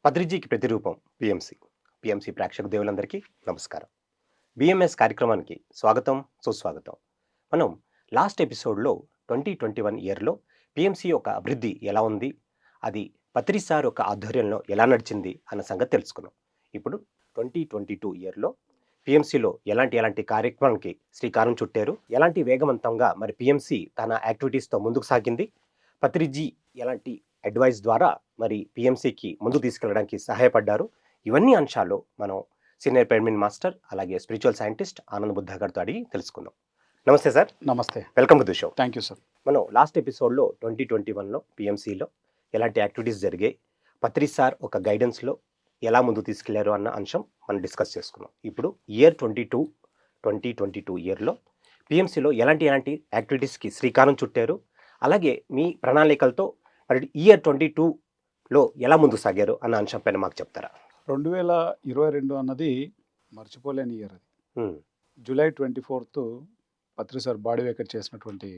పత్రిజీకి ప్రతిరూపం PMC. PMC ప్రేక్షక దేవులందరికీ నమస్కారం. బిఎంఎస్ కార్యక్రమానికి స్వాగతం, సుస్వాగతం. మనం లాస్ట్ ఎపిసోడ్‌లో 2021 ఇయర్‌లో పిఎంసి యొక్క అభివృద్ధి ఎలా ఉంది? అది పత్రి సార్ యొక్క ఆధ్వర్యంలో ఎలా నడిచింది అన్న సంగతి తెలుసుకున్నాం. ఇప్పుడు 2022 ఇయర్‌లో పిఎంసిలో ఎలాంటి కార్యక్రమానికి శ్రీకారం చుట్టారు? ఎలాంటి వేగవంతంగా మరి పిఎంసి తన యాక్టివిటీస్‌తో ముందుకు సాగింది? పత్రిజీ ఎలాంటి అడ్వైస్ ద్వారా మరి పిఎంసికి ముందుకు తీసుకెళ్ళడానికి సహాయపడ్డారు? ఇవన్నీ అంశాలు మనం సీనియర్ పిరమిడ్ మాస్టర్ అలాగే స్పిరిచువల్ సైంటిస్ట్ ఆనంద్ బుద్ధ గారితో అడిగి తెలుసుకుందాం. నమస్తే సార్. నమస్తే. Welcome to the show. Thank you sir. మనం లాస్ట్ ఎపిసోడ్‌లో 2021లో పిఎంసిలో ఎలాంటి యాక్టివిటీస్ జరిగాయి, పత్రి సార్ ఒక గైడెన్స్‌లో ఎలా ముందుకు తీసుకెళ్లారు అన్న అంశం మనం డిస్కస్ చేసుకున్నాం. ఇప్పుడు ఇయర్ 2022 ఇయర్‌లో పిఎంసిలో ఎలాంటి యాక్టివిటీస్‌కి శ్రీకారం చుట్టారు? అలాగే మీ ప్రణాళికలతో మరి ఇయర్ 22లో ఎలా ముందుకు సాగారు అన్న అంశం పైన మాకు చెప్తారా? 2022 అన్నది మర్చిపోలేని ఇయర్ అది. జూలై 24 పత్రి సార్ బాడీ వేకట్ చేసినటువంటి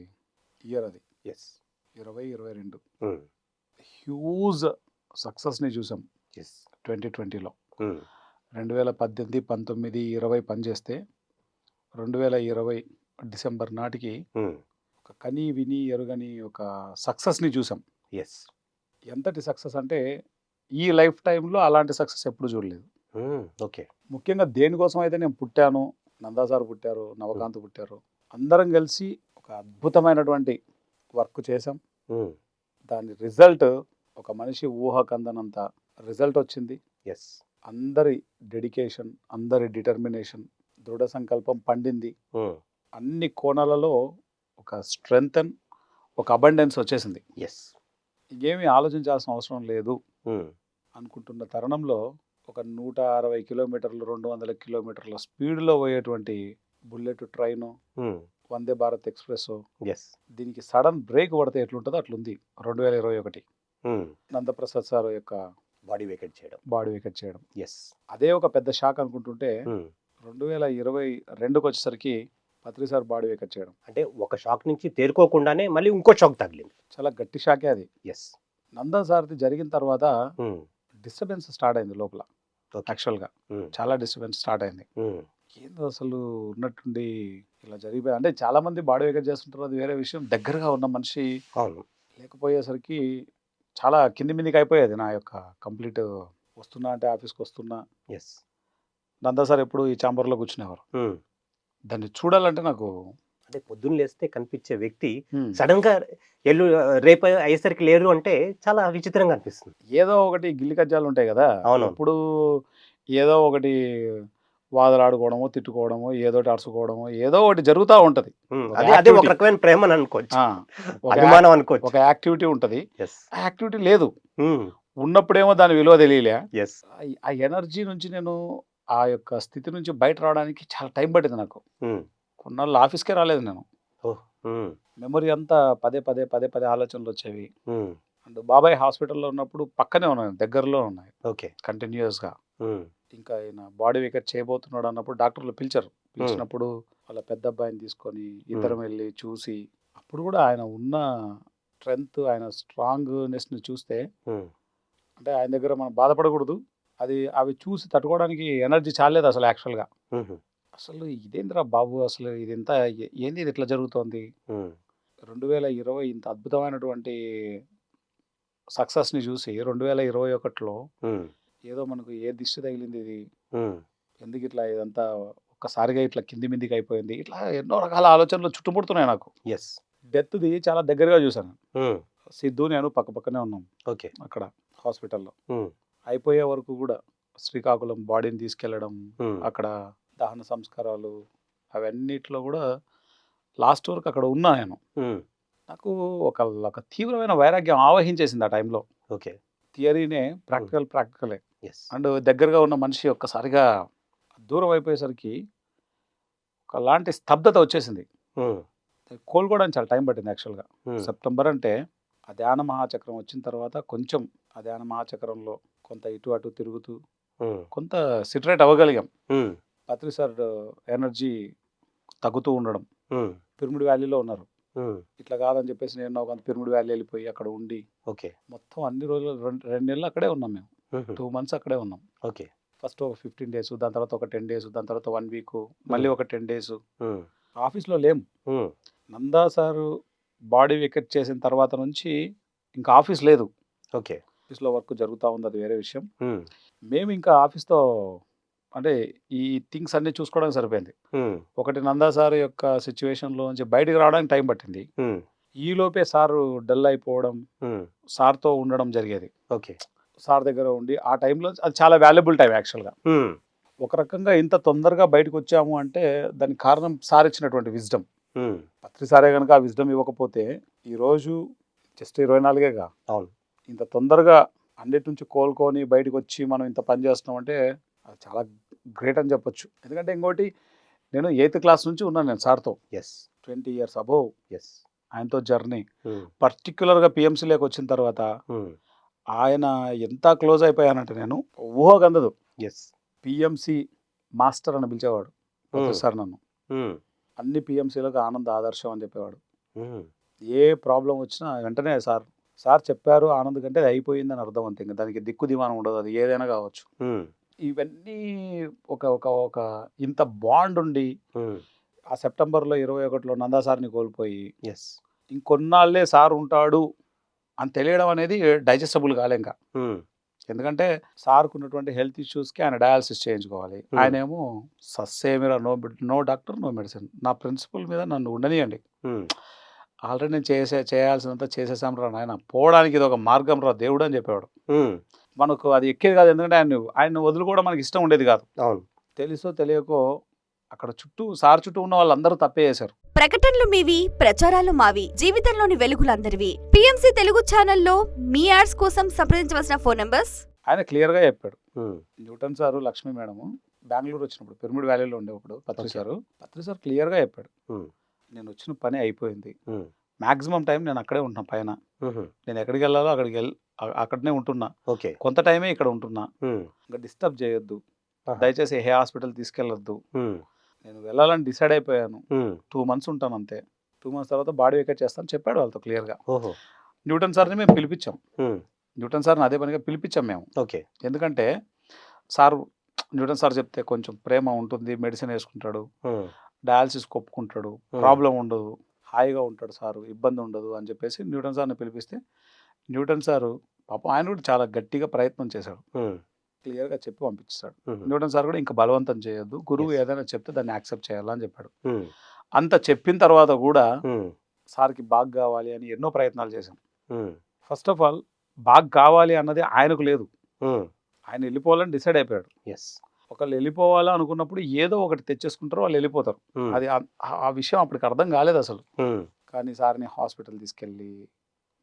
ఇయర్ అది. ఎస్. 2022 హ్యూజ్ సక్సెస్ని చూసాం. ఎస్. 2020లో 2018, 19, 20 పనిచేస్తే 2020 డిసెంబర్ నాటికి ఒక కని విని ఎరుగని ఒక సక్సెస్ని చూసాం. ఎస్. ఎంతటి సక్సెస్ అంటే ఈ లైఫ్ టైంలో అలాంటి సక్సెస్ ఎప్పుడు చూడలేదు. ఓకే. ముఖ్యంగా దేనికోసం అయితే నేను పుట్టాను, నందా సార్ పుట్టారు, నవకాంత్ పుట్టారు, అందరం కలిసి ఒక అద్భుతమైనటువంటి వర్క్ చేసాం. దాని రిజల్ట్ ఒక మనిషి ఊహకందనంత రిజల్ట్ వచ్చింది. ఎస్. అందరి డెడికేషన్, అందరి డిటర్మినేషన్, దృఢ సంకల్పం పండింది. అన్ని కోణాలలో ఒక స్ట్రెంగ్త్, ఒక అబండెన్స్ వచ్చేసింది. ఎస్. ఇంకేమీ ఆలోచించాల్సిన అవసరం లేదు అనుకుంటున్న తరుణంలో ఒక 160 కిలోమీటర్లు, 200 కిలోమీటర్ల స్పీడ్లో పోయేటువంటి bullet train, Vande Bharat express, yes. దీనికి సడన్ బ్రేక్ పడితే ఎట్లుంటుందో అట్లుంది. 2021 నందప్రసాద్ సార్ యొక్క బాడీ వేకెట్ చేయడం. ఎస్. అదే ఒక పెద్ద షాక్ అనుకుంటుంటే 2022కి వచ్చేసరికి పత్రి సార్ బాడీ వేకట్ చేయడం అంటే ఒక షాక్ నుంచి తేరుకోకుండానే మళ్ళీ ఇంకో షాక్ తగిలింది. చాలా గట్టి షాకే అది. ఎస్. నందా సార్ది జరిగిన తర్వాత డిస్టర్బెన్స్ స్టార్ట్ అయింది లోపల. యాక్చువల్గా చాలా డిస్టర్బెన్స్ స్టార్ట్ అయింది. ఏందో అసలు ఉన్నట్టుండి ఇలా జరిగిపోయి, అంటే చాలా మంది బాడీ వేకట్ చేస్తుంటారు, అది వేరే విషయం. దగ్గరగా ఉన్న మనిషి లేకపోయేసరికి చాలా కింది మిందికి అయిపోయేది నా యొక్క కంప్లీట్. వస్తున్నా అంటే ఆఫీస్కి వస్తున్నా, ఎస్, నందా సార్ ఎప్పుడు ఈ ఛాంబర్లో కూర్చునేవారు. దాన్ని చూడాలంటే నాకు, అంటే పొద్దున్న లేస్తే కనిపించే వ్యక్తి సడన్ గా రేపు అయ్యేసరికి లేరు అంటే చాలా విచిత్రంగా అనిపిస్తుంది. ఏదో ఒకటి గిల్లి కజ్జాలు ఉంటాయి కదా. అవును. ఇప్పుడు ఏదో ఒకటి వాదలాడుకోవడమో, తిట్టుకోవడమో, ఏదో ఒకటి అరుచుకోవడమో, ఏదో ఒకటి జరుగుతూ ఉంటది. అదే ఒక రకమైన ప్రేమ అనుకోవచ్చు, అభిమానం అనుకోవచ్చు. ఒక యాక్టివిటీ ఉంటది. ఎస్. ఆ యాక్టివిటీ లేదు, ఉన్నప్పుడేమో దాని విలువ తెలియలే. ఎస్. ఆ ఎనర్జీ నుంచి నేను ఆ యొక్క స్థితి నుంచి బయట రావడానికి చాలా టైం పట్టింది నాకు. కొన్నాళ్ళు ఆఫీస్కే రాలేదు నేను. మెమొరీ అంతా పదే పదే ఆలోచనలు వచ్చేవి. అండ్ బాబాయ్ హాస్పిటల్లో ఉన్నప్పుడు పక్కనే ఉన్నాయి, దగ్గరలో ఉన్నాయి. ఓకే. కంటిన్యూస్గా. ఇంకా ఆయన బాడీ వేకట్ చేయబోతున్నాడు అన్నప్పుడు డాక్టర్లు పిలిచినప్పుడు వాళ్ళ పెద్ద అబ్బాయిని తీసుకొని ఇద్దరం వెళ్ళి చూసి, అప్పుడు కూడా ఆయన ఉన్న స్ట్రెంగ్త్, ఆయన స్ట్రాంగ్నెస్ని చూస్తే, అంటే ఆయన దగ్గర మనం బాధపడకూడదు, అవి చూసి తట్టుకోవడానికి ఎనర్జీ చాలేదు అసలు. యాక్చువల్గా అసలు ఇదేంద్రా బాబు, అసలు ఇది ఇట్లా జరుగుతోంది. 2020 ఇంత అద్భుతమైనటువంటి సక్సెస్ని చూసి 2021లో ఏదో మనకు ఏ దిష్టి తగిలింది, ఇది ఎందుకు ఇట్లా, ఇదంతా ఒక్కసారిగా ఇట్లా కింది మిందికి అయిపోయింది, ఇట్లా ఎన్నో రకాల ఆలోచనలు చుట్టుముడుతున్నాయి నాకు. ఎస్. డెత్ది చాలా దగ్గరగా చూసాను. సిద్ధు నేను పక్కనే ఉన్నాం. ఓకే. అక్కడ హాస్పిటల్లో అయిపోయే వరకు కూడా శ్రీకాకుళం బాడీని తీసుకెళ్లడం, అక్కడ దహన సంస్కారాలు, అవన్నిట్లో కూడా లాస్ట్ వరకు అక్కడ ఉన్నా నేను. నాకు ఒక తీవ్రమైన వైరాగ్యం ఆవహించేసింది ఆ టైంలో. ఓకే. థియరీనే ప్రాక్టికలే. అండ్ దగ్గరగా ఉన్న మనిషి ఒక్కసారిగా దూరం అయిపోయేసరికి ఒకలాంటి స్తబ్దత వచ్చేసింది. కోలుకోవడానికి చాలా టైం పట్టింది యాక్చువల్గా. సెప్టెంబర్ అంటే ఆ ధ్యాన మహాచక్రం వచ్చిన తర్వాత కొంచెం ఆ ధ్యాన మహాచక్రంలో కొంత ఇటు అటు తిరుగుతూ కొంత సిటరేట్ అవ్వగలిగాం. పత్రి సార్ ఎనర్జీ తగ్గుతూ ఉండడం, పిరమిడ్ వ్యాలీలో ఉన్నారు. ఇట్లా కాదని చెప్పేసి నేను ఒక పిరమిడ్ వ్యాలీ వెళ్ళిపోయి అక్కడ ఉండి, ఓకే, మొత్తం అన్ని రోజులు 2 నెలలు అక్కడే ఉన్నాం మేము. 2 మంత్స్ అక్కడే ఉన్నాం. ఓకే. ఫస్ట్ ఒక 15 డేస్, దాని తర్వాత ఒక 10 డేస్, దాని తర్వాత 1 వీక్, మళ్ళీ ఒక 10 డేస్ ఆఫీస్లో లేము. నందా సారు బాడీ వికెట్ చేసిన తర్వాత నుంచి ఇంకా ఆఫీస్ లేదు. ఓకే. ఆఫీస్లో వర్క్ జరుగుతూ ఉంది, అది వేరే విషయం. మేము ఇంకా ఆఫీస్తో అంటే ఈ థింగ్స్ అన్నీ చూసుకోవడానికి సరిపోయింది. ఒకటి నందా సార్ యొక్క సిచ్యువేషన్లో నుంచి బయటికి రావడానికి టైం పట్టింది. ఈలోపే సారు డల్ అయిపోవడం, సార్తో ఉండడం జరిగేది. ఓకే. సార్ దగ్గర ఉండి ఆ టైంలో అది చాలా వాల్యుబుల్ టైం యాక్చువల్గా. ఒక రకంగా ఇంత తొందరగా బయటకు వచ్చాము అంటే దానికి కారణం సార్ ఇచ్చినటువంటి విజ్డమ్. పత్రి సారే కనుక ఆ విజ్డమ్ ఇవ్వకపోతే ఈరోజు జస్ట్ 24గా అవును, ఇంత తొందరగా అన్నిటి నుంచి కోలుకొని బయటకు వచ్చి మనం ఇంత పని చేస్తున్నాం అంటే అది చాలా గ్రేట్ అని చెప్పొచ్చు. ఎందుకంటే ఇంకోటి, నేను 8th క్లాస్ నుంచి ఉన్నాను నేను సార్తో. 20 years అబోవ్ ఆయనతో జర్నీ. పర్టిక్యులర్గా పిఎంసీలోకి వచ్చిన తర్వాత ఆయన ఎంత క్లోజ్ అయిపోయానంటే నేను ఊహకందదు. పిఎంసి మాస్టర్ అని పిలిచేవాడు సార్ నన్ను. అన్ని పిఎంసీలకు ఆనంద్ ఆదర్శం అని చెప్పేవాడు. ఏ ప్రాబ్లం వచ్చినా వెంటనే సార్ చెప్పారు ఆనంద్ కంటే అది అయిపోయిందని అర్థం అంతే. ఇంకా దానికి దిక్కు దివానం ఉండదు, అది ఏదైనా కావచ్చు. ఇవన్నీ ఒక ఒక ఒక ఇంత బాండ్ ఉండి ఆ సెప్టెంబర్లో 21లో నందా సార్ని కోల్పోయి ఇంకొన్నాళ్ళే సార్ ఉంటాడు అని తెలియడం అనేది డైజెస్టబుల్ కాలే ఇంకా. ఎందుకంటే సార్కు ఉన్నటువంటి హెల్త్ ఇష్యూస్కి ఆయన డయాలసిస్ చేయించుకోవాలి. ఆయన ఏమో సస్సేమిరా నో డాక్టర్ నో మెడిసిన్, నా ప్రిన్సిపల్ మీద నన్ను ఉండనియండి, ఆల్రెడీ నేను చేయాల్సినంత చేసేసాం రా నాయన, పోవడానికి ఇది ఒక మార్గం రా దేవుడు అని చెప్పేవాడు. మనకు అది ఎక్కేది కాదు, ఎందుకంటే ఆయన వదులుకోవడం మనకి ఇష్టం ఉండేది కాదు. తెలుసో తెలియకో అక్కడ సార్ చుట్టూ ఉన్న వాళ్ళందరూ తప్పే చేశారు. ప్రకటనలు మీవి, ప్రచారాలు మావి, జీవితంలోని వెలుగులందరివి. పిఎంసి తెలుగు ఛానల్లో మీ యాడ్స్ కోసం సంప్రదించవలసిన ఫోన్ నంబర్స్. ఆయన క్లియర్గా చెప్పాడు. Newton sir, Lakshmi madam Bengaluru వచ్చినప్పుడు పిరమిడ్ వ్యాలీలో ఉండేప్పుడు పత్రి సార్ క్లియర్గా చెప్పాడు, నేను వచ్చిన పని అయిపోయింది, మాక్సిమం టైం నేను అక్కడే ఉంటున్నా పైన, నేను ఎక్కడికి వెళ్ళాలో అక్కడనే ఉంటున్నా, కొంత టైమే ఇక్కడ ఉంటున్నా, ఇంకా డిస్టర్బ్ చేయొద్దు, దయచేసి ఏ హాస్పిటల్ తీసుకెళ్ళొద్దు, నేను వెళ్ళాలని డిసైడ్ అయిపోయాను, 2 months ఉంటాను అంతే, 2 months తర్వాత బాడీ వికెట్ చేస్తాను చెప్పాడు వాళ్ళతో క్లియర్గా. న్యూటన్ సార్ని మేము పిలిపించాం, న్యూటన్ సార్ని అదే పనిగా పిలిపించాం మేము. ఎందుకంటే న్యూటన్ సార్ చెప్తే కొంచెం ప్రేమ ఉంటుంది, మెడిసిన్ వేసుకుంటాడు, డయాలసిస్ ఒప్పుకుంటాడు, ప్రాబ్లం ఉండదు, హాయిగా ఉంటాడు సారు, ఇబ్బంది ఉండదు అని చెప్పేసి న్యూటన్ సార్ని పిలిపిస్తే న్యూటన్ సారు పాపం ఆయన కూడా చాలా గట్టిగా ప్రయత్నం చేశాడు, క్లియర్గా చెప్పి పంపించాడు. న్యూటన్ సార్ కూడా ఇంకా బలవంతం చేయొద్దు, గురువు ఏదైనా చెప్తే దాన్ని యాక్సెప్ట్ చేయాలని చెప్పాడు. అంత చెప్పిన తర్వాత కూడా సార్కి బాగా కావాలి అని ఎన్నో ప్రయత్నాలు చేశాం. ఫస్ట్ ఆఫ్ ఆల్ బాగా కావాలి అన్నది ఆయనకు లేదు, ఆయన వెళ్ళిపోవాలని డిసైడ్ అయిపోయాడు. ఒకళ్ళు వెళ్ళిపోవాలా అనుకున్నప్పుడు ఏదో ఒకటి తెచ్చేసుకుంటారు, వాళ్ళు వెళ్ళిపోతారు. అది ఆ విషయం అప్పటికి అర్థం కాలేదు అసలు. కానీ సార్ని హాస్పిటల్ తీసుకెళ్ళి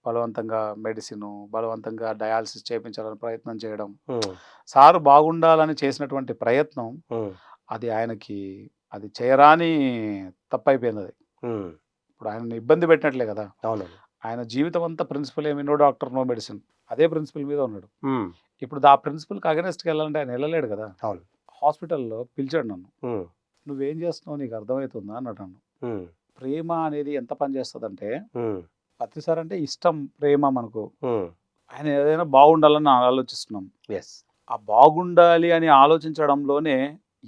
బలవంతంగా మెడిసిన్, బలవంతంగా డయాలసిస్ చేయించాలని ప్రయత్నం చేయడం, సారు బాగుండాలని చేసినటువంటి ప్రయత్నం అది ఆయనకి అది చేయరాని తప్పైపోయింది. అది ఇప్పుడు ఆయన ఇబ్బంది పెట్టినట్లే కదా. ఆయన జీవితం అంతా ప్రిన్సిపల్ ఏమి నో డాక్టర్ నో మెడిసిన్, అదే ప్రిన్సిపల్ మీద ఉన్నాడు. ఇప్పుడు ఆ ప్రిన్సిపల్కి అగెనెస్ట్కి వెళ్ళాలంటే ఆయన వెళ్ళలేడు కదా. హాస్పిటల్లో పిలిచాడు నన్ను, నువ్వేం చేస్తున్నావు నీకు అర్థమవుతుందా అన్నాడు నన్ను. ప్రేమ అనేది ఎంత పని చేస్తుందంటే, పత్రి సార్ అంటే ఇష్టం, ప్రేమ మనకు, ఆయన ఏదైనా బాగుండాలని ఆలోచిస్తున్నాం, ఆ బాగుండాలి అని ఆలోచించడంలోనే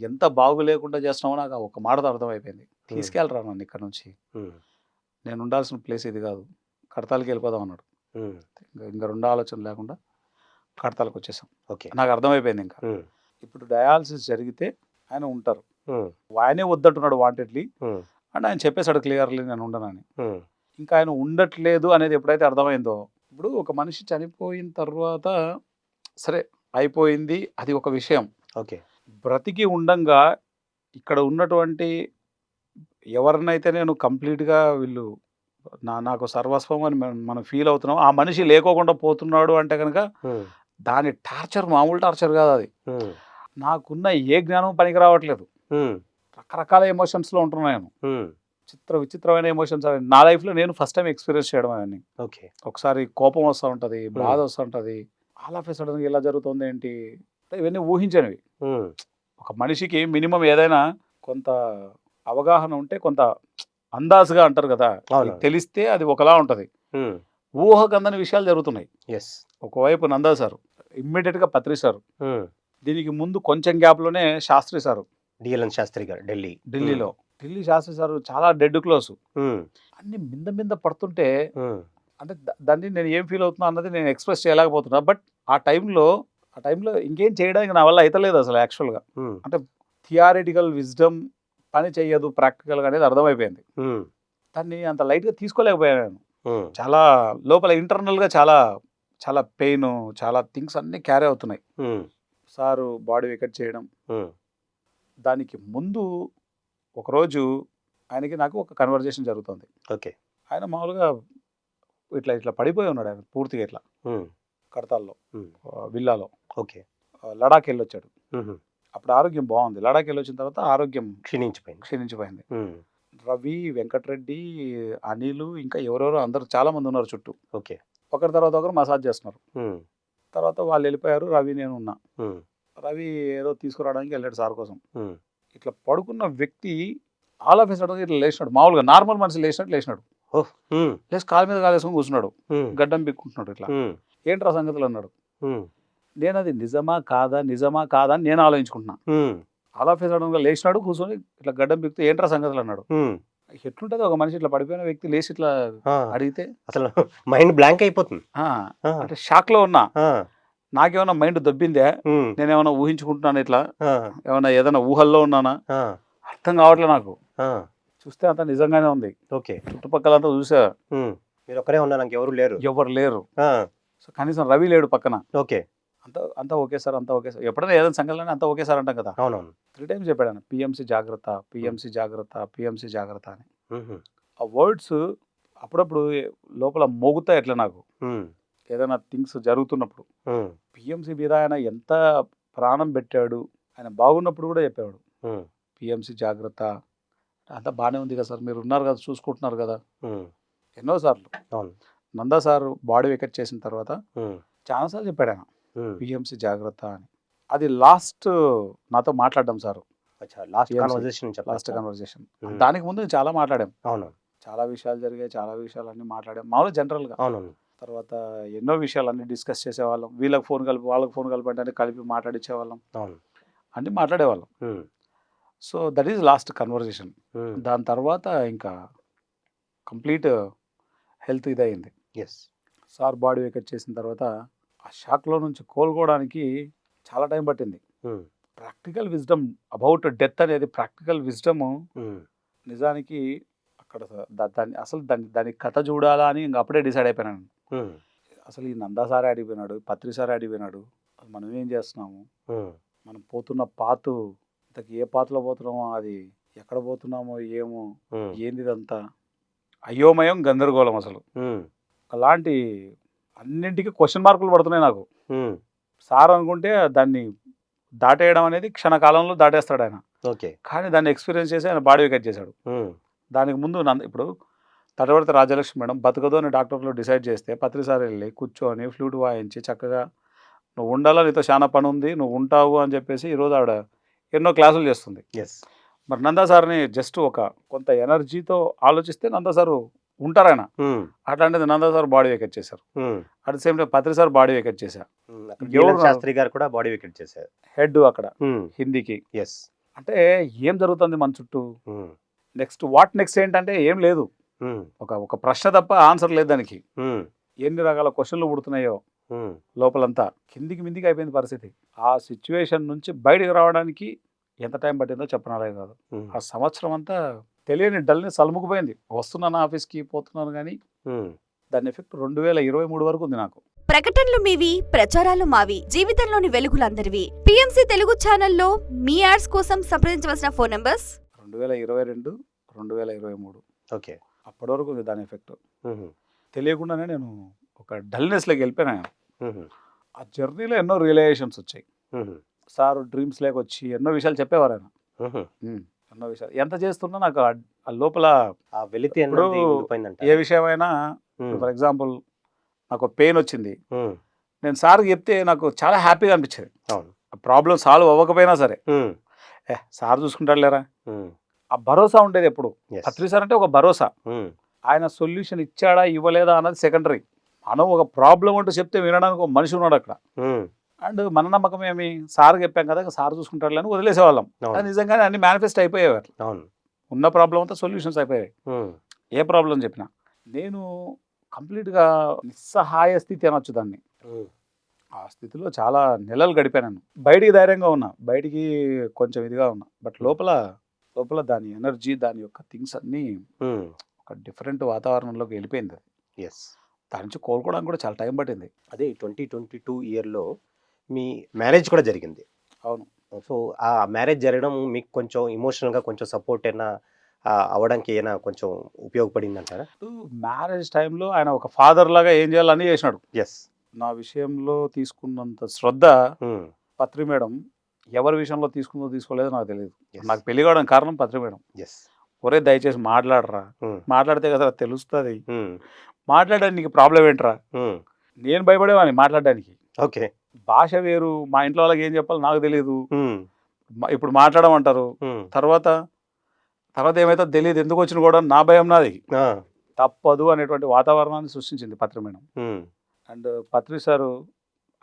ఎంత బాగు లేకుండా చేస్తున్నామో నాకు ఒక మాటతో అర్థమైపోయింది. తీసుకెళ్ళరా నన్ను ఇక్కడ నుంచి, నేను ఉండాల్సిన ప్లేస్ ఇది కాదు, కడతాలకి వెళ్ళిపోదాం అన్నాడు. ఇంకా 2 ఆలోచన లేకుండా కడతాలకు వచ్చేసాం. నాకు అర్థమైపోయింది ఇంకా ఇప్పుడు డయాలసిస్ జరిగితే ఆయన ఉంటారు, ఆయనే వద్దంటున్నాడు వాంటెడ్లీ అంటే ఆయన చెప్పేశాడు క్లియర్లీ నేను ఉండనని. ఇంకా ఆయన ఉండట్లేదు అనేది ఎప్పుడైతే అర్థమైందో, ఇప్పుడు ఒక మనిషి చనిపోయిన తర్వాత సరే అయిపోయింది, అది ఒక విషయం. బ్రతికి ఉండంగా ఇక్కడ ఉన్నటువంటి ఎవరినైతే నేను కంప్లీట్గా వీళ్ళు నాకు సర్వస్వం అని మనం ఫీల్ అవుతున్నాం, ఆ మనిషి లేకోకుండా పోతున్నాడు అంటే కనుక దాని టార్చర్ మామూలు టార్చర్ కాదు. అది నాకున్న ఏ జ్ఞానం పనికి రావట్లేదు, రకరకాల ఎమోషన్స్లో ఉంటున్నాను, విచిత్రమైన ఎమోషన్స్. నా లైఫ్లో నేను ఫస్ట్ టైం ఎక్స్పీరియన్స్ చేయడం అవన్నీ. ఒకసారి కోపం వస్తూ ఉంటుంది, బాధ వస్తూ ఉంటుంది, ఆల్ ఆఫ్ ఎ సడన్ ఇలా జరుగుతుంది ఏంటి, ఇవన్నీ ఊహించనివి. ఒక మనిషికి మినిమం ఏదైనా కొంత అవగాహన ఉంటే, కొంత అందాజుగా అంటారు కదా, తెలిస్తే అది ఒకలా ఉంటుంది. ఊహకందని విషయాలు జరుగుతున్నాయి. ఒకవైపు నందా సార్ ఇమ్మీడియట్గా పత్రి సార్, ఉమ్. దీనికి ముందు కొంచెం గ్యాప్లోనే శాస్త్రి సారు డిఎల్ఎన్ శాస్త్రి గారు ఢిల్లీలో. ఢిల్లీ శాస్త్రి సారు చాలా డెడ్ క్లోజ్. ఉమ్, అన్ని మింద పడుతుంటే ఉమ్, అంటే దాన్ని నేను ఏం ఫీల్ అవుతున్నా అన్నది నేను ఎక్స్ప్రెస్ చేయలేకపోతున్నా. బట్ ఆ టైంలో ఇంకేం చేయడానికి నా వల్ల అయితలేదు అసలు యాక్చువల్గా. ఉమ్, అంటే థియారిటికల్ విజ్డమ్ పని చెయ్యదు ప్రాక్టికల్గా అనేది అర్థమైపోయింది. ఉమ్, దాన్ని అంత లైట్గా తీసుకోలేకపోయాను నేను. ఉమ్, చాలా లోపల ఇంటర్నల్గా చాలా చాలా పెయిన్, చాలా థింగ్స్ అన్నీ క్యారీ అవుతున్నాయి. ఉమ్, సారు బాడీ వికెట్ చేయడం, ఉమ్, దానికి ముందు ఒకరోజు ఆయనకి నాకు ఒక కన్వర్జేషన్ జరుగుతుంది. ఓకే. ఆయన మామూలుగా ఇట్లా పడిపోయి ఉన్నాడు ఆయన పూర్తిగా ఇట్లా ఉమ్, కడతాల్లో, ఉమ్, విల్లాలో. ఓకే. లడాక్ వెళ్ళొచ్చాడు. ఉహు, అప్పుడు ఆరోగ్యం బాగుంది. లడాక్ వెళ్ళొచ్చిన తర్వాత ఆరోగ్యం క్షీణించిపోయింది. ఉమ్, రవి, వెంకటరెడ్డి, అనిల్, ఇంకా ఎవరెవరో అందరూ చాలా మంది ఉన్నారు చుట్టూ. ఓకే. ఒకరి తర్వాత ఒకరు మసాజ్ చేస్తున్నారు. ఉమ్, తర్వాత వాళ్ళు వెళ్ళిపోయారు. రవి, నేను ఉన్నా. ఉమ్, రవి ఏదో తీసుకురావడానికి వెళ్ళాడు సార్ కోసం. ఉమ్, ఇట్లా పడుకున్న వ్యక్తి ఆల్ ఆఫ్ సడన్ ఇట్లా లేచినాడు. మామూలుగా నార్మల్ మనిషి లేచినాడు. ఓహ్, ఉమ్, లేచి కాలు మీద కాలేసుకొని కూర్చున్నాడు. ఉమ్, గడ్డం పిక్కుంటున్నాడు. ఇట్లా ఉమ్, ఏంట్రా సంగతులు అన్నాడు. ఉమ్, నేను అది నిజమా కాదా అని నేను ఆలోచించుకుంటున్నా. ఉమ్, ఆల్ ఆఫ్ సడన్గా లేచినాడు, కూర్చొని ఇట్లా గడ్డం పిక్తూ ఏంట్రా సంగతులు అన్నాడు. ఉమ్, ఎట్లుంటుంది ఒక మనిషి ఇట్లా పడిపోయిన వ్యక్తి లేచి ఇట్లా ఆ, అడిగితే? అసలు మైండ్ బ్లాంక్ అయిపోతుంది. ఆ, ఆ, అంటే షాక్లో ఉన్నా. ఆ, నాకేమైనా మైండ్ దొబ్బిందే, ఉమ్, నేనేమైనా ఊహించుకుంటున్నాను, ఇట్లా ఆ, ఏదైనా ఊహల్లో ఉన్నానా, ఆ, అర్థం కావట్లే నాకు. ఆ, చూస్తే అంతా నిజంగానే ఉంది. ఓకే. చుట్టుపక్కలంతా చూసా, ఉమ్, మీరు ఒక్కరే ఉన్నారు, నాకు ఎవరు లేరు. ఎవరు లేరు. ఆ, సో కనీసం రవి లేడు పక్కన. ఓకే. అంతా ఓకే సార్, అంతా ఓకే సార్. ఎప్పుడైనా ఏదైనా సంఘటన అంతా ఓకే సార్ అంటాం కదా. అవునవును. 3 times చెప్పాడు ఆయన, పిఎంసి జాగ్రత్త, పిఎంసి జాగ్రత్త, పిఎంసి జాగ్రత్త అని. ఉహు, ఆ వర్డ్స్ అప్పుడప్పుడు లోపల మోగుతాయి ఎట్లా నాకు, ఉమ్, ఏదైనా థింగ్స్ జరుగుతున్నప్పుడు. ఉమ్, పిఎంసి మీద ఆయన ఎంత ప్రాణం పెట్టాడు. ఆయన బాగున్నప్పుడు కూడా చెప్పేవాడు, ఉమ్, పిఎంసి జాగ్రత్త, అంతా బాగానే ఉంది కదా సార్, మీరు ఉన్నారు కదా, చూసుకుంటున్నారు కదా. ఉమ్, ఎన్నోసార్లు అవును. నందా సార్ బాడీ వికెట్ చేసిన తర్వాత ఉమ్, చాలాసార్లు చెప్పాడు ఆయన, ఉమ్, పిఎంసి జాగ్రత్త అని. అది లాస్ట్ నాతో మాట్లాడడం సార్, అచ్చా, last PMC. Conversation last conversation. Um. దానికి ముందు చాలా మాట్లాడాం, అవును, చాలా విషయాలు జరిగాయి, చాలా విషయాలన్నీ మాట్లాడాం మామూలుగా జనరల్గా. అవునవును. తర్వాత ఎన్నో విషయాలన్నీ డిస్కస్ చేసేవాళ్ళం. వీళ్ళకి ఫోన్ కలిపి వాళ్ళకి ఫోన్ కలిపి అంటే కలిపి మాట్లాడించేవాళ్ళం, అవును. అన్నీ మాట్లాడేవాళ్ళం. Um, so that is last conversation. Um, దాని తర్వాత ఇంకా కంప్లీట్ హెల్త్ ఇదయింది. ఎస్. సార్ బాడీ వికెట్ చేసిన తర్వాత ఆ షాక్లో నుంచి కోలుకోవడానికి చాలా టైం పట్టింది. Um, practical wisdom about death అనేది, ప్రాక్టికల్ విజ్డమ్ ఉమ్, నిజానికి అక్కడ దాని కథ చూడాలా అని ఇంక అప్పుడే డిసైడ్ అయిపోయినాను. ఉమ్, అసలు ఈ నందా సారే అడిగిపోయినాడు, పత్రి సారే అడిగిపోయినాడు, మనం ఏం చేస్తున్నాము, ఉమ్, మనం పోతున్న పాతు ఇంతకు ఏ పాతలో పోతున్నామో, అది ఎక్కడ పోతున్నామో ఏమో, ఉమ్, ఏంది ఇదంతా అయోమయం, గందరగోళం. అసలు ఉమ్, అలాంటి అన్నింటికి క్వశ్చన్ మార్కులు పడుతున్నాయి నాకు. ఉమ్, సార్ అనుకుంటే దాన్ని దాటేయడం అనేది క్షణకాలంలో దాటేస్తాడు ఆయన, ఓకే. కానీ దాన్ని ఎక్స్పీరియన్స్ చేసి ఆయన బాడీ వికెట్ చేశాడు. ఉమ్, దానికి ముందు ఇప్పుడు తడవర్తి రాజలక్ష్మి మేడం బతకదు అని డాక్టర్లు డిసైడ్ చేస్తే పత్రిసారి వెళ్ళి కూర్చొని ఫ్లూట్ వాయించి చక్కగా నువ్వు ఉండాలా, నీతో చాలా పని ఉంది, నువ్వు ఉంటావు అని చెప్పేసి ఈరోజు ఆవిడ ఎన్నో క్లాసులు చేస్తుంది. ఎస్. మరి నందా సార్ని జస్ట్ కొంత ఎనర్జీతో ఆలోచిస్తే నందా సారు ఉంటారాయన. ఉమ్, అట్లాంటిది నందా సార్ బాడీ వికెట్ చేశారు. Um, at the same time Patri sir body vacate చేశారు. ఉమ్, అక్కడ ఎవరు డిఎల్ఎన్ శాస్త్రి గారు కూడా బాడీ వికెట్ చేశారు. హెడ్ అక్కడ ఉమ్, హిందీకి. ఎస్. అంటే ఏం జరుగుతుంది మన చుట్టూ, ఉమ్, నెక్స్ట్ ఏంటంటే ఏం లేదు, ఉమ్, ఒక ప్రశ్న తప్ప ఆన్సర్ లేదు దానికి. ఉమ్, ఎన్ని రకాల క్వశ్చన్లు పుడుతున్నాయో ఉమ్, లోపలంతా, మిందికి అయిపోయింది పరిస్థితి. ఆ సిచ్యువేషన్ నుంచి బయటకు రావడానికి ఎంత టైం పట్టిందో చెప్పనాలే కాదు. ఉమ్, ఆ సంవత్సరం అంతా తెలియని డల్ని సలుముకుపోయింది. వస్తున్నాను ఆఫీస్కి, పోతున్నాను, కానీ ఉమ్, దాని ఎఫెక్ట్ 2023 వరకు ఉంది నాకు. ప్రకటనలు మీవి, ప్రచారాలు మావి, జీవితంలోని వెలుగులందరివి. పిఎంసి తెలుగు ఛానల్లో మీ యాడ్స్ కోసం సంప్రదించవలసిన ఫోన్ నంబర్స్ 2022, 2023 ఓకే. అప్పటి వరకు ఉంది దాని ఎఫెక్ట్. ఉమ్, తెలియకుండానే నేను ఒక డల్నెస్లోకి వెళ్ళిపోయాను. ఉమ్, ఆ జర్నీలో ఎన్నో రియలైజేషన్స్ వచ్చాయి. ఉమ్, సార్ డ్రీమ్స్లోకి వచ్చి ఎన్నో విషయాలు చెప్పేవారు ఆయన. ఉమ్, ఎన్నో విషయాలు ఎంత చేస్తున్నా నాకు ఆ లోపల ఆ వెలితి అన్నది ఇప్పుడు ఉండిపోయిందంట. ఏ విషయమైనా, ఉమ్, ఫర్ ఎగ్జాంపుల్ నాకు పెయిన్ వచ్చింది, ఉమ్, నేను సార్కి చెప్తే నాకు చాలా హ్యాపీగా అనిపించేది. అవును. ఆ ప్రాబ్లం సాల్వ్ అవ్వకపోయినా సరే ఉమ్, సార్ చూసుకుంటాడు లేరా, ఉమ్, ఆ భరోసా ఉండేది ఎప్పుడు. yes. పత్రి సార్ అంటే ఒక భరోసా. ఉమ్, ఆయన సొల్యూషన్ ఇచ్చాడా ఇవ్వలేదా అన్నది సెకండరీ. మనం ఒక ప్రాబ్లం అంటూ చెప్తే వినడానికి ఒక మనిషి ఉన్నాడు అక్కడ. ఉమ్, అండ్ మన నమ్మకం ఏమి, సార్ చెప్పాం కదా సార్ చూసుకుంటారు అని వదిలేసేవాళ్ళం. అవును. అది నిజంగానే అన్ని మేనిఫెస్ట్ అయిపోయేవారు. అవును. ఉన్న ప్రాబ్లం అంతా సొల్యూషన్స్ అయిపోయాయి. ఉమ్, ఏ ప్రాబ్లం చెప్పినా నేను కంప్లీట్గా నిస్సహాయ స్థితి అనొచ్చు దాన్ని. ఉమ్, ఆ స్థితిలో చాలా నెలలు గడిపాను. బయటికి ధైర్యంగా ఉన్నా, బయటికి కొంచెం ఇదిగా ఉన్నా, బట్ లోపల లోపల దాని ఎనర్జీ, దాని యొక్క థింగ్స్ అన్నీ ఉమ్, ఒక డిఫరెంట్ వాతావరణంలోకి వెళ్ళిపోయింది. అది ఎస్. దాని నుంచి కోలుకోవడానికి కూడా చాలా టైం పట్టింది. అదే 2022 ఇయర్లో మీ మ్యారేజ్ కూడా జరిగింది. అవును. సో ఆ మ్యారేజ్ జరగడం మీకు కొంచెం ఇమోషనల్గా కొంచెం సపోర్ట్ అయినా అవ్వడానికి ఏమైనా కొంచెం ఉపయోగపడింది అంటారా? మ్యారేజ్ టైంలో ఆయన ఒక ఫాదర్ లాగా ఏం చేయాలని చేసినాడు. ఎస్. నా విషయంలో తీసుకున్నంత శ్రద్ధ పత్రి మేడం ఎవరి విషయంలో తీసుకుందో తీసుకోలేదో నాకు తెలియదు. నాకు పెళ్లి కావడం కారణం పత్రి మేడం. ఎస్. ఒరే దయచేసి మాట్లాడరా, Hmm. మాట్లాడితే కదా తెలుస్తుంది, మాట్లాడడానికి నీకు ప్రాబ్లం ఏంట్రా. నేను భయపడేవాడిని మాట్లాడడానికి. ఓకే. భాష వేరు, మా ఇంట్లో వాళ్ళకి ఏం చెప్పాలో నాకు తెలియదు. ఇప్పుడు మాట్లాడమంటారు, తర్వాత ఏమైతే తెలియదు, ఎందుకు వచ్చిన కూడా నా భయం నాది. తప్పదు అనేటువంటి వాతావరణాన్ని సృష్టించింది పత్రి మేడం. అండ్ పత్రి సారు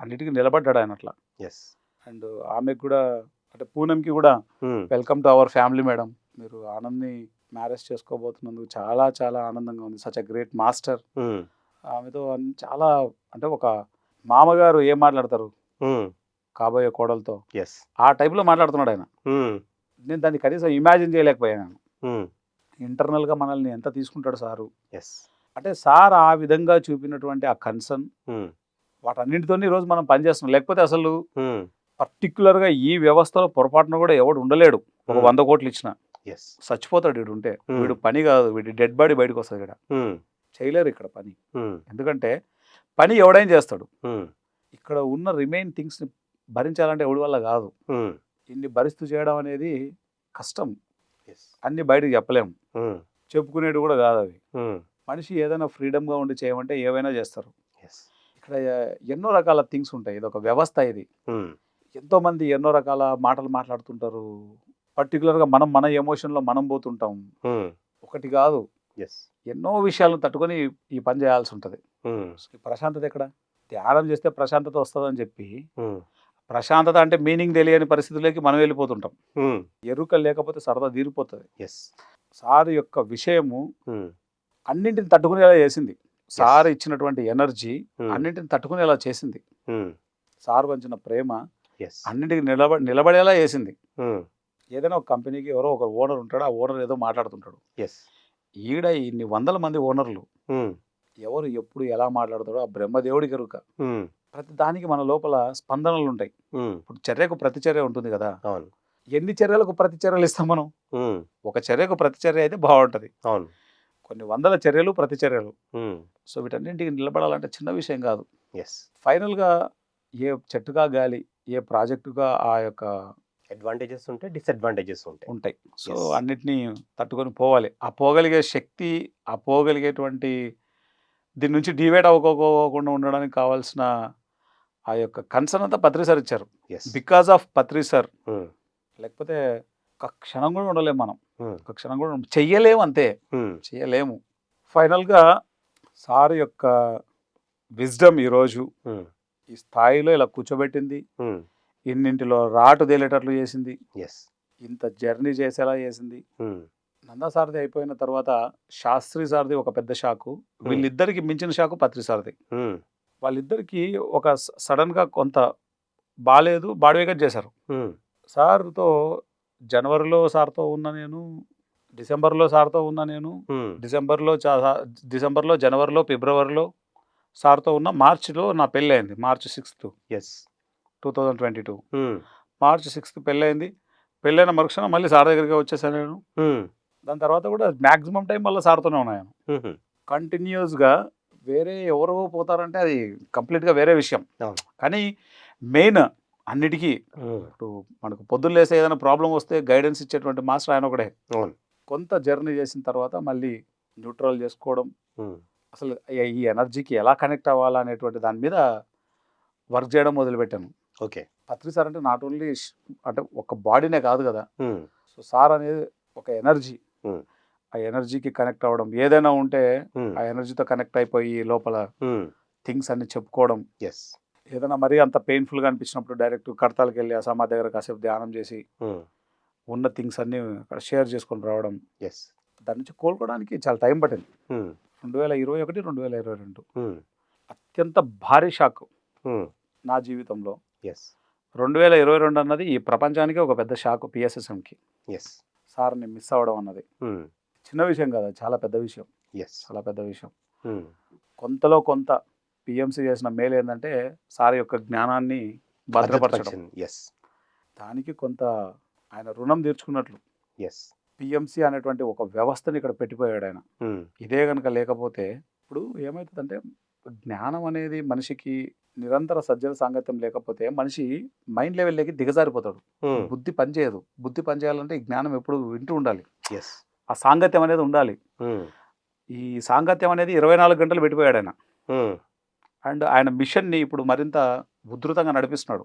అన్నిటికీ నిలబడ్డాడు ఆయన అట్లా. ఎస్. అండ్ ఆమెకు కూడా అంటే పూనంకి కూడా welcome to our family madam, మీరు ఆనంద్ని మ్యారేజ్ చేసుకోబోతున్నందుకు చాలా చాలా ఆనందంగా ఉంది. Such a great master. ఆమెతో చాలా అంటే ఒక మామగారు ఏం మాట్లాడతారు కాబోయే కోడలతో, ఎస్. ఆ టైప్లో మాట్లాడుతున్నాడు ఆయన. నేను దాన్ని కనీసం ఇమాజిన్ చేయలేకపోయాను. ఇంటర్నల్గా మనల్ని ఎంత తీసుకుంటాడు సారు. ఎస్. అంటే సార్ ఆ విధంగా చూపినటువంటి ఆ కన్సర్న్, వాటన్నింటితో ఈరోజు మనం పనిచేస్తున్నాం. లేకపోతే అసలు పర్టికులర్గా ఈ వ్యవస్థలో పొరపాటున కూడా ఎవడు ఉండలేడు. ఒక 100 కోట్లు ఇచ్చిన ఎస్. చచ్చిపోతాడు వీడు ఉంటే. వీడు పని కాదు, వీడి డెడ్ బాడీ బయటకు వస్తుంది. ఇక్కడ చేయలేరు ఇక్కడ పని. ఎందుకంటే పని ఎవడైనా చేస్తాడు. ఇక్కడ ఉన్న రిమైన్ థింగ్స్ని భరించాలంటే ఎవడి వల్ల కాదు. ఇన్ని భరిస్తూ చేయడం అనేది కష్టం. అన్ని బయటకు చెప్పలేము, చెప్పుకునేవి కూడా కాదు అవి. మనిషి ఏదైనా ఫ్రీడమ్గా ఉండి చేయమంటే ఏవైనా చేస్తారు. ఇక్కడ ఎన్నో రకాల థింగ్స్ ఉంటాయి. ఇది ఒక వ్యవస్థ. ఇది ఎంతోమంది ఎన్నో రకాల మాటలు మాట్లాడుతుంటారు. పర్టికులర్గా మన ఎమోషన్లో మనం పోతుంటాం. ఒకటి కాదు, ఎన్నో విషయాలను తట్టుకొని ఈ పని చేయాల్సి ఉంటుంది. ప్రశాంతత ఎక్కడ? ధ్యానం చేస్తే ప్రశాంతత వస్తుందని చెప్పి, ప్రశాంతత అంటే మీనింగ్ తెలియని పరిస్థితుల్లోకి మనం వెళ్ళిపోతుంటాం. ఎరుక లేకపోతే సరదా తీరిపోతుంది. సార్ యొక్క విషయము అన్నింటిని తట్టుకునేలా చేసింది. సార్ ఇచ్చినటువంటి ఎనర్జీ అన్నింటిని తట్టుకునేలా చేసింది. సార్ పంచిన ప్రేమ అన్నింటికి నిలబడేలా చేసింది. ఏదైనా ఒక కంపెనీకి ఎవరో ఒక ఓనర్ ఉంటాడు, ఆ ఓనర్ ఏదో మాట్లాడుతుంటాడు. ఈడ ఇన్ని 100 మంది ఓనర్లు, ఎవరు ఎప్పుడు ఎలా మాట్లాడతాడో ఆ బ్రహ్మదేవుడికి ఎరుక. ప్రతి దానికి మన లోపల స్పందనలు ఉంటాయి. ఇప్పుడు చర్యకు ప్రతిచర్య ఉంటుంది కదా. ఎన్ని చర్యలకు ప్రతిచర్యలు ఇస్తాం మనం? ఒక చర్యకు ప్రతిచర్య అయితే బాగుంటుంది. కొన్ని 100 చర్యలు ప్రతిచర్యలు. సో వీటన్నింటికి నిలబడాలంటే చిన్న విషయం కాదు. ఫైనల్గా ఏ చెట్టుగా గాలి, ఏ ప్రాజెక్టుగా ఆ యొక్క అడ్వాంటేజెస్ ఉంటాయి, డిసడ్వాంటేజెస్ ఉంటాయి. సో అన్నిటినీ తట్టుకొని పోవాలి. ఆ పోగలిగే శక్తి, ఆ పోగలిగేటువంటి దీని నుంచి డివైడ్ అవ్వకోకుండా ఉండడానికి కావాల్సిన ఆ యొక్క కన్సర్న్ అంతా పత్రి సార్ ఇచ్చారు. Because of Patri sir. లేకపోతే ఒక క్షణం కూడా ఉండలేము మనం. ఒక క్షణం కూడా చెయ్యలేము, అంతే చెయ్యలేము. ఫైనల్గా సార్ యొక్క విజ్డమ్ ఈరోజు ఈ స్థాయిలో ఇలా కూర్చోబెట్టింది. ఇన్నింటిలో రాటు తేలేటట్లు చేసింది. ఇంత జర్నీ చేసేలా చేసింది. నందా సార్ది అయిపోయిన తర్వాత శాస్త్రి సార్ది ఒక పెద్ద షాకు. వీళ్ళిద్దరికి మించిన షాకు పత్రి సార్ది. వాళ్ళిద్దరికి ఒక సడన్గా కొంత బాగాలేదు, బాడీ వేకట్ చేశారు. సార్తో జనవరిలో సార్తో ఉన్నా నేను, డిసెంబర్లో సార్తో ఉన్నా నేను, డిసెంబర్లో జనవరిలో ఫిబ్రవరిలో సార్తో ఉన్న. మార్చిలో నా పెళ్ళి అయింది. మార్చి 6th 2022. మార్చి 6th పెళ్ళి అయింది. పెళ్ళైన మరుక్షణం మళ్ళీ సార్ దగ్గరికి వచ్చేసాను నేను. దాని తర్వాత కూడా మ్యాక్సిమం టైం మళ్ళీ సార్తోనే ఉన్నాను. కంటిన్యూస్గా వేరే ఎవరో పోతారంటే అది కంప్లీట్గా వేరే విషయం. కానీ మెయిన్ అన్నిటికీ ఇప్పుడు మనకు పొద్దున్న లేసే ఏదైనా ప్రాబ్లం వస్తే గైడెన్స్ ఇచ్చేటువంటి మాస్టర్ ఆయన ఒకడే. కొంత జర్నీ చేసిన తర్వాత మళ్ళీ న్యూట్రల్ చేసుకోవడం, అసలు ఈ ఎనర్జీకి ఎలా కనెక్ట్ అవ్వాలా అనేటువంటి దాని మీద వర్క్ చేయడం మొదలుపెట్టాను. పత్రి సార్ అంటే నాట్ ఓన్లీ అంటే ఒక బాడీనే కాదు కదా. సో సార్ అనేది ఒక ఎనర్జీ. ఆ ఎనర్జీకి కనెక్ట్ అవ్వడం, ఏదైనా ఉంటే ఆ ఎనర్జీతో కనెక్ట్ అయిపోయి లోపల థింగ్స్ అన్ని చెప్పుకోవడం. ఏదైనా మరీ అంత పెయిన్ఫుల్గా అనిపించినప్పుడు డైరెక్ట్ కడతాలకి వెళ్ళి ఆ సమాధి దగ్గర కాసేపు ధ్యానం చేసి ఉన్న థింగ్స్ అన్నీ అక్కడ షేర్ చేసుకొని రావడం. ఎస్. దాని నుంచి కోలుకోవడానికి చాలా టైం పట్టింది. 2021, 2022 అత్యంత భారీ షాక్ నా జీవితంలో. ఎస్. 2022 అన్నది ఈ ప్రపంచానికే ఒక పెద్ద షాక్ పిఎస్ఎస్ఎంకి. ఎస్. సార్ని మిస్ అవ్వడం అన్నది చిన్న విషయం కదా, చాలా పెద్ద విషయం. ఎస్. చాలా పెద్ద విషయం. కొంతలో కొంత పిఎంసి చేసిన మేలు ఏంటంటే సార్ యొక్క జ్ఞానాన్ని భద్రపరచడం. ఎస్. దానికి కొంత ఆయన రుణం తీర్చుకున్నట్లు. ఎస్. పిఎంసి అనేటువంటి ఒక వ్యవస్థని ఇక్కడ పెట్టిపోయాడు ఆయన. ఇదే కనుక లేకపోతే ఇప్పుడు ఏమవుతుందంటే జ్ఞానం అనేది మనిషికి నిరంతర సజ్జన సాంగత్యం లేకపోతే మనిషి మైండ్ లెవెల్లోకి దిగజారిపోతాడు. బుద్ధి పనిచేయదు. బుద్ధి పనిచేయాలంటే ఈ జ్ఞానం ఎప్పుడు వింటూ ఉండాలి. ఎస్. ఆ సాంగత్యం అనేది ఉండాలి. ఈ సాంగత్యం అనేది 24 గంటలు పెట్టిపోయాడు ఆయన. అండ్ ఆయన మిషన్ని ఇప్పుడు మరింత ఉధృతంగా నడిపిస్తున్నాడు.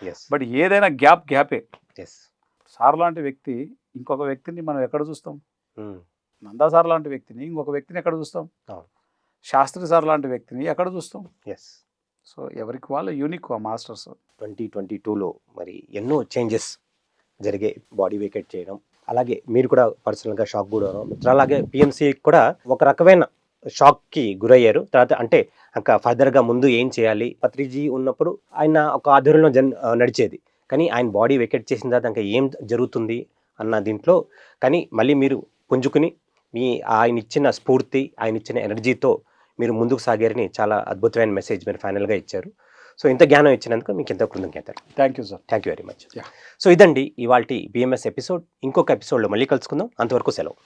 ఎస్. బట్ ఏదైనా గ్యాపే. ఎస్. సార్ లాంటి వ్యక్తి ఇంకొక వ్యక్తిని మనం ఎక్కడ చూస్తాం? నందా సార్ లాంటి వ్యక్తిని ఇంకొక వ్యక్తిని ఎక్కడ చూస్తాం? శాస్త్రి సార్ లాంటి వ్యక్తిని ఎక్కడ చూస్తాం? ఎస్. సో ఎవరికి వాళ్ళు యూనిక్ మాస్టర్స్. 2022లో మరి ఎన్నో చేంజెస్ జరిగే, బాడీ వేకేట్ చేయడం, అలాగే మీరు కూడా పర్సనల్గా షాక్ కూడా అలాగే పిఎంసి కూడా ఒక రకమైన షాక్కి గురయ్యారు. తర్వాత అంటే ఇంకా ఫర్దర్గా ముందు ఏం చేయాలి, పత్రిజీ ఉన్నప్పుడు ఆయన ఒక ఆధ్వర్యంలో నడిచేది, కానీ ఆయన బాడీ వేకేట్ చేసిన తర్వాత ఇంకా ఏం జరుగుతుంది అన్న దీంట్లో కానీ మళ్ళీ మీరు పుంజుకుని ఆయన ఇచ్చిన స్ఫూర్తి, ఆయన ఇచ్చిన ఎనర్జీతో మీరు ముందుకు సాగారని చాలా అద్భుతమైన మెసేజ్ మీరు ఫైనల్గా ఇచ్చారు. సో ఇంత జ్ఞానం ఇచ్చినందుకు మీకు ఎంతో కృతజ్ఞతలు. Thank you sir. Thank you very much. So ఇదండి ఇవాల్టి బిఎంఎస్ ఎపిసోడ్. ఇంకొక ఎపిసోడ్లో మళ్ళీ కలుసుకుందాం. అంతవరకు సెలవు.